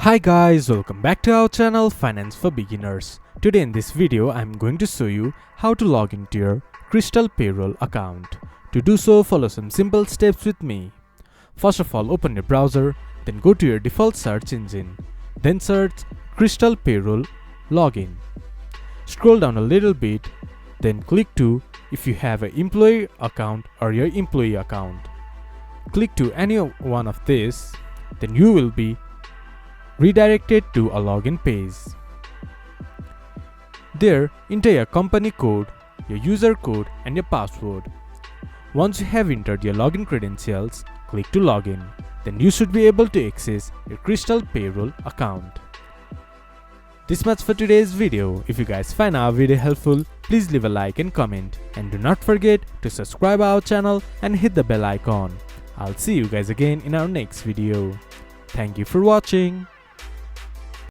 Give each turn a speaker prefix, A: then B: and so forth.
A: Hi guys, welcome back to our channel Finance for Beginners. Today in this video I am going to show you how to log into your Crystal Payroll account. To do so, follow some simple steps with me. First of all, open your browser, then go to your default search engine. Then search Crystal Payroll Login. Scroll down a little bit, then click to if you have an employee account or your employee account. Click to any one of these, then you will be redirected to a login page. There, enter your company code, your user code and your password. Once you have entered your login credentials, click to login. Then you should be able to access your Crystal Payroll account. This much for today's video. If you guys find our video helpful, please leave a like and comment. And do not forget to subscribe our channel and hit the bell icon. I'll see you guys again in our next video. Thank you for watching.